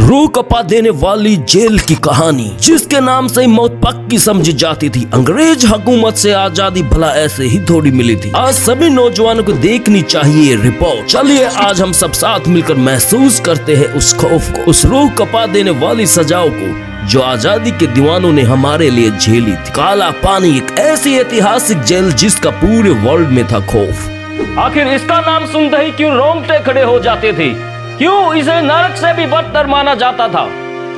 रूह कपा देने वाली जेल की कहानी, जिसके नाम से मौत पक्की समझी जाती थी। अंग्रेज हुकूमत से आजादी भला ऐसे ही थोड़ी मिली थी। आज सभी नौजवानों को देखनी चाहिए रिपोर्ट। चलिए आज हम सब साथ मिलकर महसूस करते हैं उस खौफ को, उस रूह कपा देने वाली सजाओं को जो आजादी के दीवानों ने हमारे लिए झेली थी। काला पानी एक ऐसी ऐतिहासिक जेल जिसका पूरे वर्ल्ड में था खौफ। आखिर इसका नाम सुनते ही क्यों रोंगटे खड़े हो जाते थे? क्यों इसे नरक से भी बदतर माना जाता था?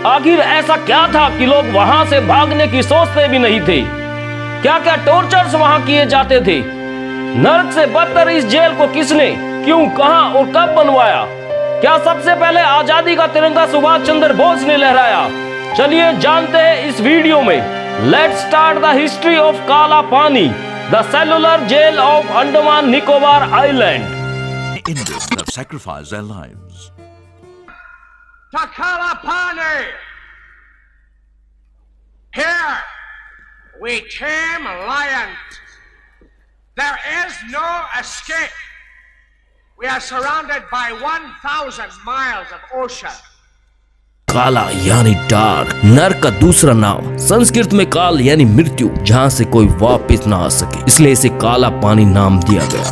आखिर ऐसा क्या था कि लोग वहां से भागने की सोचते भी नहीं थे? क्या क्या टॉर्चर्स वहां किए जाते थे? नरक से बदतर इस जेल को किसने, क्यों, कहां और कब बनवाया? क्या सबसे पहले आजादी का तिरंगा सुभाष चंद्र बोस ने लहराया? चलिए जानते हैं इस वीडियो में। Let's start the history of Kala Pani, the cellular jail of Andaman Nicobar island. Indians have sacrificed their lives. To Kalapani! Here we tame lions. There is no escape. We are surrounded by 1,000 miles of ocean. काला यानी dark, नरक का दूसरा नाम। संस्कृत में काल यानी मृत्यु, जहाँ से कोई वापस ना आ सके, इसलिए इसे काला पानी नाम दिया गया,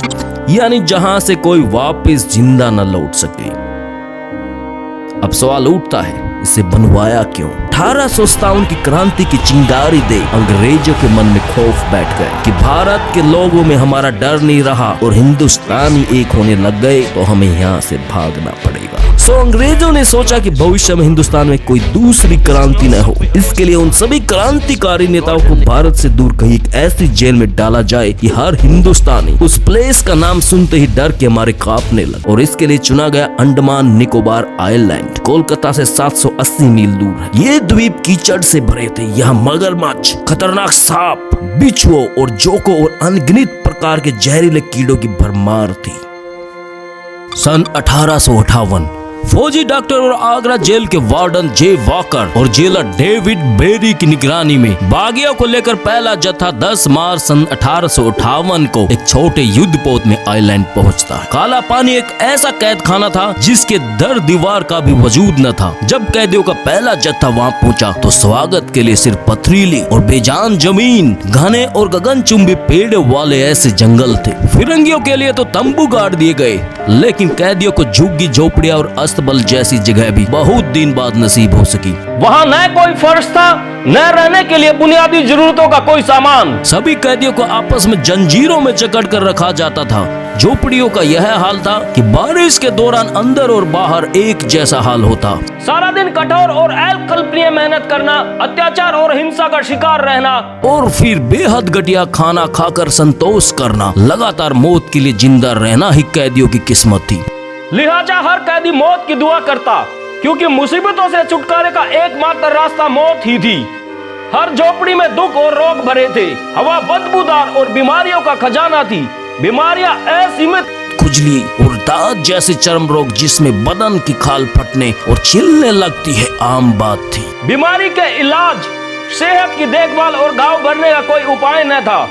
यानी जहां से कोई वापस जिंदा न लौट सके। अब सवाल उठता है, इसे बनवाया क्यों? 1857 की क्रांति की चिंगारी दे अंग्रेजों के मन में खौफ बैठ गया कि भारत के लोगों में हमारा डर नहीं रहा और हिंदुस्तानी एक होने लग गए तो हमें यहाँ से भागना पड़ेगा। सो अंग्रेजों ने सोचा कि भविष्य में हिंदुस्तान में कोई दूसरी क्रांति न हो, इसके लिए उन सभी क्रांतिकारी नेताओं को भारत से दूर कहीं एक ऐसी जेल में डाला जाए कि हर हिंदुस्तानी उस प्लेस का नाम सुनते ही डर के मारे कांपने लगे। और इसके लिए चुना गया अंडमान निकोबार आइलैंड। कोलकाता से 780 मील दूर है। ये द्वीप कीचड़ से भरे थे। यहाँ मगरमच्छ, खतरनाक सांप, बिच्छुओं और जोकों और अनगिनत प्रकार के जहरीले कीड़ों की भरमार थी। सन 1858 फौजी डॉक्टर और आगरा जेल के वार्डन जे वॉकर और जेलर डेविड बेरी की निगरानी में बागियों को लेकर पहला जत्था 10 मार्च सन 1858 को एक छोटे युद्धपोत में आइलैंड पहुंचता है। काला पानी एक ऐसा कैद खाना था जिसके दर दीवार का भी वजूद न था। जब कैदियों का पहला जत्था वहां पहुंचा तो स्वागत के लिए सिर्फ पथरीली और बेजान जमीन, घने और गगनचुंबी पेड़ वाले ऐसे जंगल थे। फिरंगियों के लिए तो तंबू गाड़ दिए गए, लेकिन कैदियों को झुग्गी झोपड़ियां और अस्तबल जैसी जगह भी बहुत दिन बाद नसीब हो सकी। वहाँ न कोई फर्श था, न रहने के लिए बुनियादी जरूरतों का कोई सामान। सभी कैदियों को आपस में जंजीरों में जकड़ कर रखा जाता था। झोपड़ियों का यह हाल था कि बारिश के दौरान अंदर और बाहर एक जैसा हाल होता। सारा दिन कठोर और अकल्पनीय मेहनत करना, अत्याचार और हिंसा का शिकार रहना और फिर बेहद घटिया खाना खाकर संतोष करना। लगातार मौत के लिए जिंदा रहना ही कैदियों की किस्मत थी। लिहाजा हर कैदी मौत की दुआ करता, क्योंकि मुसीबतों से छुटकारे का एकमात्र रास्ता मौत ही थी। हर झोपड़ी में दुख और रोग भरे थे। हवा बदबूदार और बीमारियों का खजाना थी। बीमारियां असीमित, खुजली और दांत जैसे चर्म रोग जिसमें बदन की खाल फटने और छिलने लगती है आम बात थी। बीमारी के इलाज, सेहत की देखभाल और घाव भरने का कोई उपाय न था।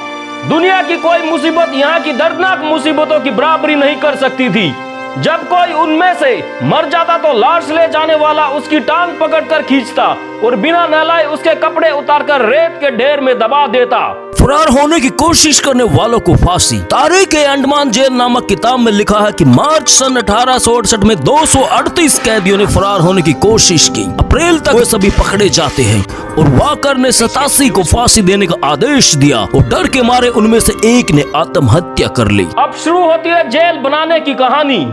दुनिया की कोई मुसीबत यहाँ की दर्दनाक मुसीबतों की बराबरी नहीं कर सकती थी। जब कोई उनमें से मर जाता तो लाश ले जाने वाला उसकी टांग पकड़कर खींचता और बिना नहलाए उसके कपड़े उतारकर रेत के ढेर में दबा देता। फरार होने की कोशिश करने वालों को फांसी। तारीख ए अंडमान जेल नामक किताब में लिखा है कि मार्च सन 1868 में 238 कैदियों ने फरार होने की कोशिश की। अप्रैल तक वे सभी पकड़े जाते हैं और वॉकर ने 87 को फांसी देने का आदेश दिया और डर के मारे उनमें से एक ने आत्महत्या कर ली। अब शुरू होती है जेल बनाने की कहानी।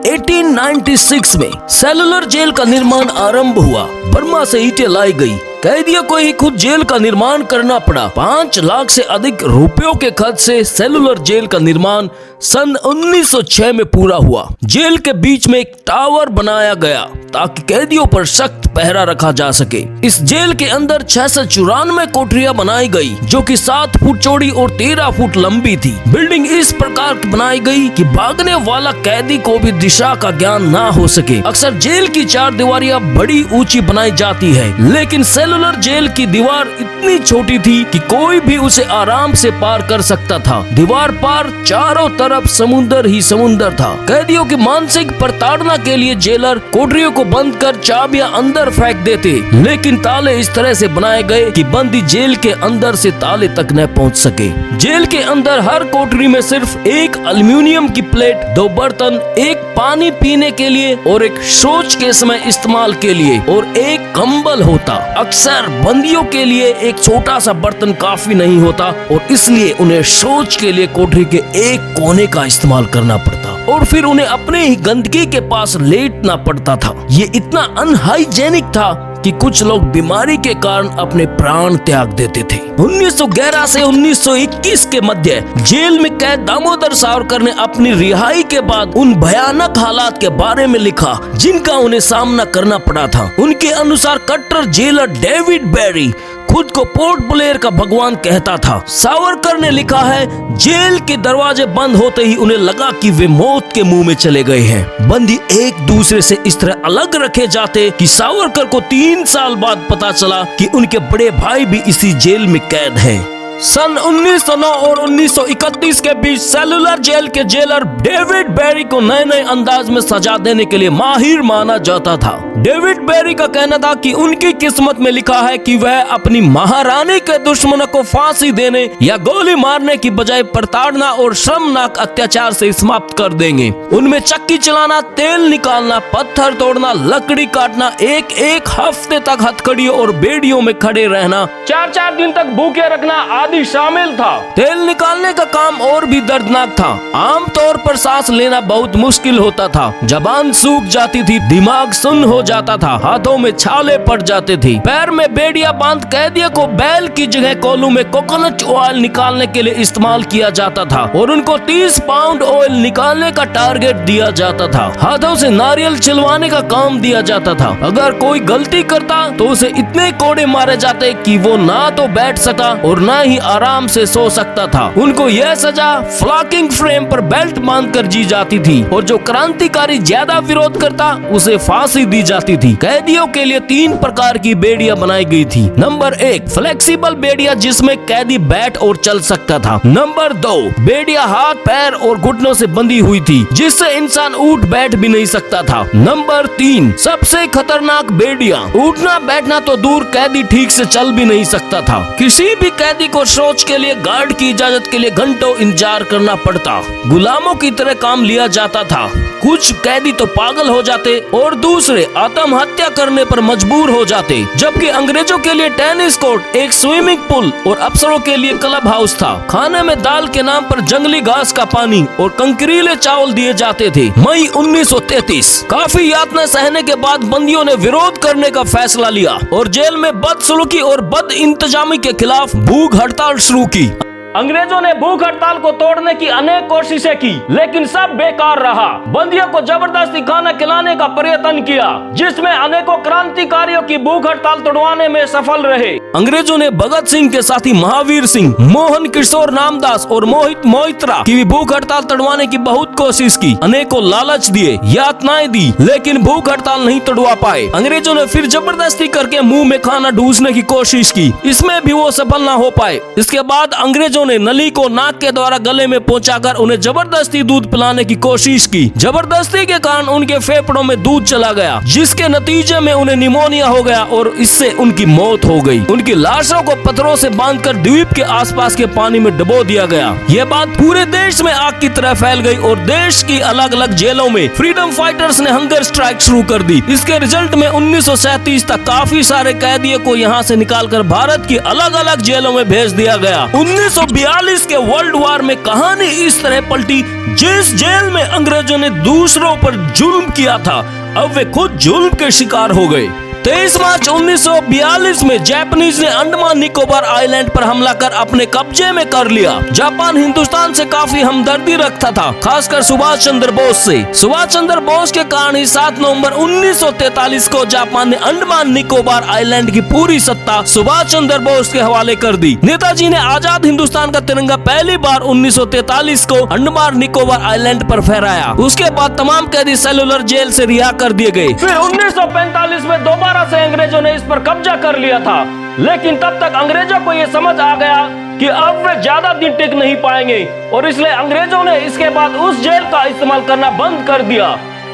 1896 में सेलुलर जेल का निर्माण आरंभ हुआ। बर्मा से ईंटें लाई गई। कैदियों को ही खुद जेल का निर्माण करना पड़ा। 5 लाख से अधिक रुपयों के खर्च से सेलुलर जेल का निर्माण सन 1906 में पूरा हुआ। जेल के बीच में एक टावर बनाया गया ताकि कैदियों पर सख्त पहरा रखा जा सके। इस जेल के अंदर 694 कोठरियां बनाई गई जो कि 7 फुट चौड़ी और 13 फुट लंबी थी। बिल्डिंग इस प्रकार की बनाई गई कि भागने वाला कैदी को भी दिशा का ज्ञान ना हो सके। अक्सर जेल की 4 दीवारियां बड़ी ऊंची बनाई जाती है, लेकिन सेलुलर जेल की दीवार इतनी छोटी थी कि कोई भी उसे आराम से पार कर सकता था। दीवार पार चारों तरफ तरफ समुंदर ही समुंदर था। कैदियों की मानसिक प्रताड़ना के लिए जेलर कोठरियों को बंद कर चाबियां अंदर फेंक देते, लेकिन ताले इस तरह से बनाए गए कि बंदी जेल के अंदर से ताले तक न पहुंच सके। जेल के अंदर हर कोठरी में सिर्फ एक एल्युमिनियम की प्लेट, 2 बर्तन, एक पानी पीने के लिए और एक शौच के समय इस्तेमाल के लिए और एक कंबल होता। अक्सर बंदियों के लिए एक छोटा सा बर्तन काफी नहीं होता और इसलिए उन्हें शौच के लिए कोठरी के एक कोने का इस्तेमाल करना पड़ता और फिर उन्हें अपने ही गंदगी के पास लेटना पड़ता था। ये इतना अनहाइजेनिक था कि कुछ लोग बीमारी के कारण अपने प्राण त्याग देते थे। 1911 से 1921 के मध्य जेल में कैद दामोदर सावरकर ने अपनी रिहाई के बाद उन भयानक हालात के बारे में लिखा जिनका उन्हें सामना करना पड़ा था। उनके अनुसार कट्टर जेलर डेविड बेरी खुद को पोर्ट ब्लेयर का भगवान कहता था। सावरकर ने लिखा है, जेल के दरवाजे बंद होते ही उन्हें लगा कि वे मौत के मुंह में चले गए हैं। बंदी एक दूसरे से इस तरह अलग रखे जाते कि सावरकर को 3 साल बाद पता चला कि उनके बड़े भाई भी इसी जेल में कैद हैं। सन 1909 और 1931 के बीच सेलुलर जेल के जेलर डेविड बेरी को नए नए अंदाज में सजा देने के लिए माहिर माना जाता था। डेविड बेरी का कहना था कि उनकी किस्मत में लिखा है कि वह अपनी महारानी के दुश्मनों को फांसी देने या गोली मारने की बजाय प्रताड़ना और शर्मनाक अत्याचार से समाप्त कर देंगे। उनमें चक्की चलाना, तेल निकालना, पत्थर तोड़ना, लकड़ी काटना, एक हफ्ते तक हथकड़ियों और बेड़ियों में खड़े रहना, 4-4 दिन तक भूखे रखना आदि शामिल था। तेल निकालने का काम और भी दर्दनाक था। आम तौर पर सांस लेना बहुत मुश्किल होता था, जबान सूख जाती थी, दिमाग सुन्न हो जाता था, हाथों में छाले पड़ जाते थे। पैर में बेड़ियां बांध कैदियों को बैल की जगह कोलू में कोकोनट ऑयल निकालने के लिए इस्तेमाल किया जाता था और उनको 30 पाउंड ऑयल निकालने का टारगेट दिया जाता था। हाथों से नारियल छिलवाने का काम दिया जाता था। अगर कोई गलती करता तो उसे इतने कोड़े मारे जाते कि वो ना तो बैठ सका और ना ही आराम से सो सकता था। उनको यह सजा फ्लॉकिंग फ्रेम पर बेल्ट बांधकर दी जाती थी और जो क्रांतिकारी ज्यादा विरोध करता उसे फांसी दी जाती थी। कैदियों के लिए 3 प्रकार की बेड़ियां बनाई गई थी। नंबर 1 फ्लेक्सिबल बेड़ियां जिसमें कैदी बैठ और चल सकता था। नंबर 2 बेड़ियां हाथ, पैर और घुटनों से बंधी हुई थी जिससे इंसान उठ बैठ भी नहीं सकता था। नंबर 3 सबसे खतरनाक बेड़ियां, उठना बैठना तो दूर, कैदी ठीक से चल भी नहीं सकता था। किसी भी कैदी को शौच के लिए गार्ड की इजाजत के लिए घंटों इंतजार करना पड़ता। गुलामों की तरह काम लिया जाता था। कुछ कैदी तो पागल हो जाते और दूसरे आत्महत्या करने पर मजबूर हो जाते, जबकि अंग्रेजों के लिए टेनिस कोर्ट, एक स्विमिंग पूल और अफसरों के लिए क्लब हाउस था। खाने में दाल के नाम पर जंगली घास का पानी और कंकरीले चावल दिए जाते थे। मई 1933 काफी यातना सहने के बाद बंदियों ने विरोध करने का फैसला लिया और जेल में बदसलूकी और बद इंतजामी के खिलाफ भूख हड़ताल शुरू की। अंग्रेजों ने भूख हड़ताल को तोड़ने की अनेक कोशिशें की, लेकिन सब बेकार रहा। बंदियों को जबरदस्ती खाना खिलाने का प्रयत्न किया, जिसमें अनेकों क्रांतिकारियों की भूख हड़ताल तोड़वाने में सफल रहे। अंग्रेजों ने भगत सिंह के साथी महावीर सिंह, मोहन किशोर नामदास और मोहित मोइत्रा की भूख हड़ताल तोड़वाने की बहुत कोशिश की। अनेकों लालच दिए, यातनाएं दी, लेकिन भूख हड़ताल नहीं तोड़वा पाए। अंग्रेजों ने फिर जबरदस्ती करके मुंह में खाना ढूंसने की कोशिश की, इसमें भी वो सफल न हो पाए। इसके बाद अंग्रेजों ने नली को नाक के द्वारा गले में पहुंचाकर उन्हें जबरदस्ती दूध पिलाने की कोशिश की। जबरदस्ती के कारण उनके फेफड़ों में दूध चला गया, जिसके नतीजे में उन्हें निमोनिया हो गया और इससे उनकी मौत हो गई। उनकी लाशों को पत्थरों से बांधकर द्वीप के आसपास के पानी में डुबो दिया गया। यह बात पूरे देश में आग की तरह फैल गई और देश की अलग अलग जेलों में फ्रीडम फाइटर्स ने हंगर स्ट्राइक शुरू कर दी। इसके रिजल्ट में 1937 तक काफी सारे कैदियों को यहाँ से निकालकर भारत की अलग अलग जेलों में भेज दिया गया। 1942 के वर्ल्ड वॉर में कहानी इस तरह पलटी, जिस जेल में अंग्रेजों ने दूसरों पर जुल्म किया था, अब वे खुद जुल्म के शिकार हो गए। 23 मार्च 1942 में जापानीज ने अंडमान निकोबार आइलैंड पर हमला कर अपने कब्जे में कर लिया। जापान हिंदुस्तान से काफी हमदर्दी रखता था, खासकर सुभाष चंद्र बोस से। सुभाष चंद्र बोस के कारण ही 7 नवंबर 1943 को जापान ने अंडमान निकोबार आइलैंड की पूरी सत्ता सुभाष चंद्र बोस के हवाले कर दी। नेताजी ने आजाद हिंदुस्तान का तिरंगा पहली बार 1943 को अंडमान निकोबार आइलैंड पर फहराया। उसके बाद तमाम कैदी सेलुलर जेल से रिहा कर दिए गए। फिर 1945 में दोबारा से अंग्रेजों ने इस पर कब्जा कर लिया था, लेकिन तब तक अंग्रेजों को यह समझ आ गया कि अब वे ज्यादा दिन टिक नहीं पाएंगे और इसलिए अंग्रेजों ने इसके बाद उस जेल का इस्तेमाल करना बंद कर दिया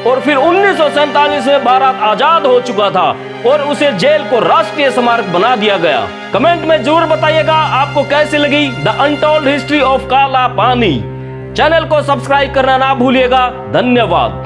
और फिर 1947 में भारत आजाद हो चुका था और उसे जेल को राष्ट्रीय स्मारक बना दिया गया। कमेंट में जरूर बताइएगा आपको कैसी लगी the untold history of Kala पानी। चैनल को सब्सक्राइब करना ना भूलिएगा। धन्यवाद।